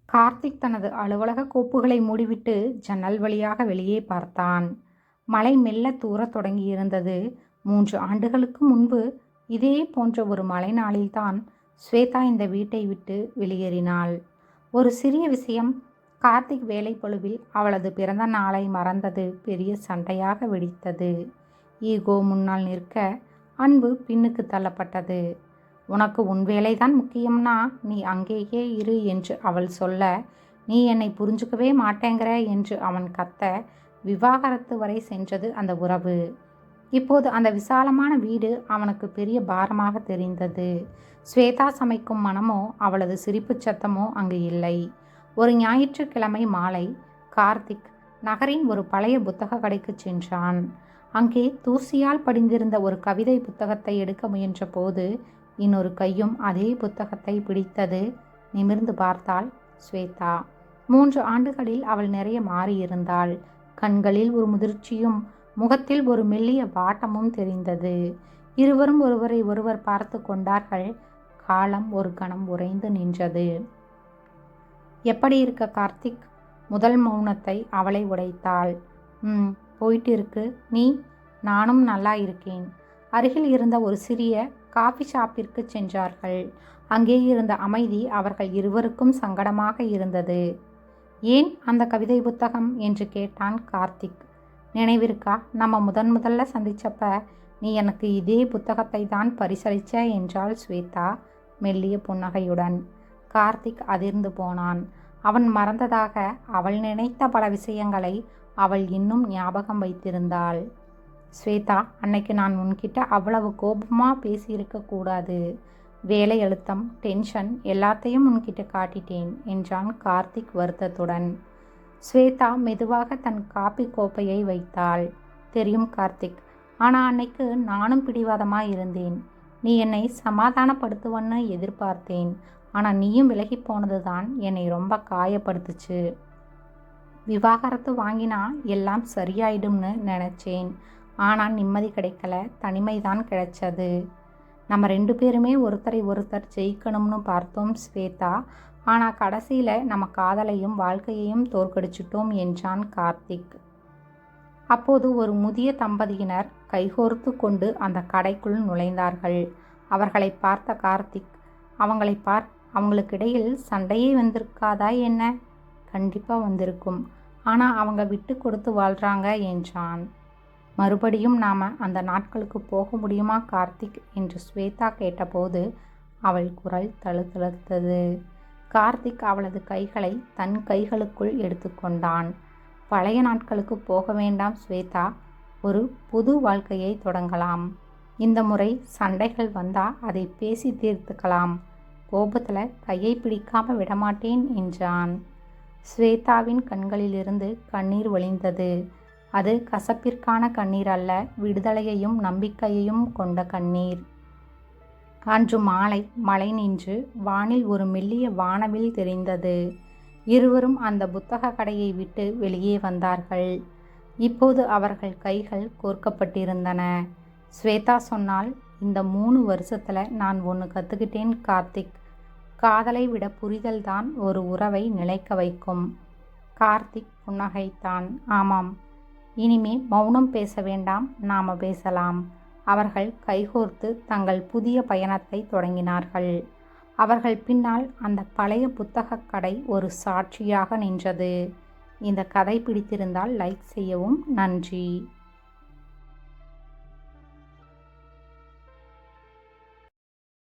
கார்த்திக் தனது அலுவலக கோப்புகளை மூடிவிட்டு ஜன்னல் வழியாக வெளியே பார்த்தான். மழை மெல்ல தூரத் தொடங்கியிருந்தது. 3 ஆண்டுகளுக்கு முன்பு இதே போன்ற ஒரு மழை நாளில்தான் ஸ்வேதா இந்த வீட்டை விட்டு வெளியேறினாள். ஒரு சிறிய விஷயம் கார்த்திக் வேலைப்பளுவில் அவளது பிறந்த நாளை மறந்தது பெரிய சண்டையாக வெடித்தது. ஈகோ முன்னால் நிற்க அன்பு பின்னுக்கு தள்ளப்பட்டது. உனக்கு உன் வேலைதான் முக்கியம்னா நீ அங்கேயே இரு என்று அவள் சொல்ல, நீ என்னை புரிஞ்சுக்கவே மாட்டேங்கிற என்று அவன் கத்த, விவாகரத்து வரை சென்றது அந்த உறவு. இப்போது அந்த விசாலமான வீடு அவனுக்கு பெரிய பாரமாக தெரிந்தது. ஸ்வேதா சமைக்கும் மனமோ அவளது சிரிப்புச் சத்தமோ அங்கு இல்லை. ஒரு ஞாயிற்றுக்கிழமை மாலை கார்த்திக் நகரின் ஒரு பழைய புத்தக கடைக்கு சென்றான். அங்கே தூசியால் படிந்திருந்த ஒரு கவிதை புத்தகத்தை எடுக்க முயன்ற போது இன்னொரு கையும் அதே புத்தகத்தை பிடித்தது. நிமிர்ந்து பார்த்தாள் ஸ்வேதா. 3 ஆண்டுகளில் அவள் நிறைய மாறியிருந்தாள். கண்களில் ஒரு முதிர்ச்சியும் முகத்தில் ஒரு மெல்லிய வாட்டமும் தெரிந்தது. இருவரும் ஒருவரை ஒருவர் பார்த்து கொண்டார்கள். காலம் ஒரு கணம் உறைந்து நின்றது. எப்படி இருக்க கார்த்திக்? முதல் மௌனத்தை அவளை உடைத்தாள். போயிட்டு இருக்கு. நீ? நானும் நல்லா இருக்கேன். அருகில் இருந்த ஒரு சிறிய காஃபி ஷாப்பிற்கு சென்றார்கள். அங்கே இருந்த அமைதி அவர்கள் இருவருக்கும் சங்கடமாக இருந்தது. ஏன் அந்த கவிதை புத்தகம் என்று கேட்டான் கார்த்திக். நினைவிருக்கா, நம்ம முதல்ல சந்திச்சப்ப நீ எனக்கு இதே புத்தகத்தை தான் பரிசளிச்ச என்றாள் ஸ்வேதா மெல்லிய புன்னகையுடன். கார்த்திக் அதிர்ந்து போனான். அவன் மறந்ததாக அவள் நினைத்த பல விஷயங்களை அவள் இன்னும் ஞாபகம் வைத்திருந்தாள். ஸ்வேதா, அன்னைக்கு நான் உன்கிட்ட அவ்வளவு கோபமாக பேசியிருக்க கூடாது. வேலை அழுத்தம், டென்ஷன் எல்லாத்தையும் உன்கிட்ட காட்டிட்டேன் என்றான் கார்த்திக் வருத்தத்துடன். ஸ்வேதா மெதுவாக தன் காப்பி கோப்பையை வைத்தாள். தெரியும் கார்த்திக், ஆனால் அன்னைக்கு நானும் பிடிவாதமாக இருந்தேன். நீ என்னை சமாதானப்படுத்துவன்னு எதிர்பார்த்தேன். ஆனால் நீயும் விலகி போனது தான் என்னை ரொம்ப காயப்படுத்துச்சு. விவாகரத்து வாங்கினா எல்லாம் சரியாயிடும்னு நினச்சேன். ஆனால் நிம்மதி கிடைக்கல, தனிமைதான் கிடைச்சது. நம்ம 2 பேருமே ஒருத்தரை ஒருத்தர் ஜெயிக்கணும்னு பார்த்தோம் ஸ்வேதா. ஆனால் கடைசியில் நம்ம காதலையும் வாழ்க்கையையும் தோற்கடிச்சிட்டோம் என்றான் கார்த்திக். அப்போது ஒரு முதிய தம்பதியினர் கைகோர்த்து கொண்டு அந்த கடைக்குள் நுழைந்தார்கள். அவர்களை பார்த்த கார்த்திக், அவங்களை அவங்களுக்கிடையில் சண்டையே வந்திருக்காதா என்ன? கண்டிப்பாக வந்திருக்கும். ஆனால் அவங்க விட்டு கொடுத்து வாழ்கிறாங்க என்றான். மறுபடியும் நாம் அந்த நாட்களுக்கு போக முடியுமா கார்த்திக் என்று ஸ்வேதா கேட்டபோது அவள் குரல் தழுதழுத்தது. கார்த்திக் அவளது கைகளை தன் கைகளுக்குள் எடுத்துக்கொண்டான். பழைய நாட்களுக்கு போக வேண்டாம் ஸ்வேதா, ஒரு புது வாழ்க்கையை தொடங்கலாம். இந்த முறை சண்டைகள் வந்தால் அதை பேசி தீர்த்துக்கலாம். கோபத்தில் கையை பிடிக்காமல் விடமாட்டேன் என்றான். ஸ்வேதாவின் கண்களிலிருந்து கண்ணீர் வழிந்தது. அது கசப்பிற்கான கண்ணீர் அல்ல, விடுதலையையும் நம்பிக்கையையும் கொண்ட கண்ணீர். அன்று மாலை மழை நின்று வானில் ஒரு மெல்லிய வானவில் தெரிந்தது. இருவரும் அந்த புத்தக கடையை விட்டு வெளியே வந்தார்கள். இப்போது அவர்கள் கைகள் கோர்க்கப்பட்டிருந்தன. ஸ்வேதா சொன்னால், இந்த 3 வருஷத்தில் நான் ஒன்று கற்றுக்கிட்டேன் கார்த்திக். காதலை விட புரிதல் தான் ஒரு உறவை நிலைக்க வைக்கும். கார்த்திக் புன்னகைத்தான். ஆமாம், இனிமே மௌனம் பேச வேண்டாம், நாம பேசலாம். அவர்கள் கைகோர்த்து தங்கள் புதிய பயணத்தை தொடங்கினார்கள். அவர்கள் பின்னால் அந்த பழைய புத்தகக் கடை ஒரு சாட்சியாக நின்றது. இந்த கதை பிடித்திருந்தால் லைக் செய்யவும். நன்றி.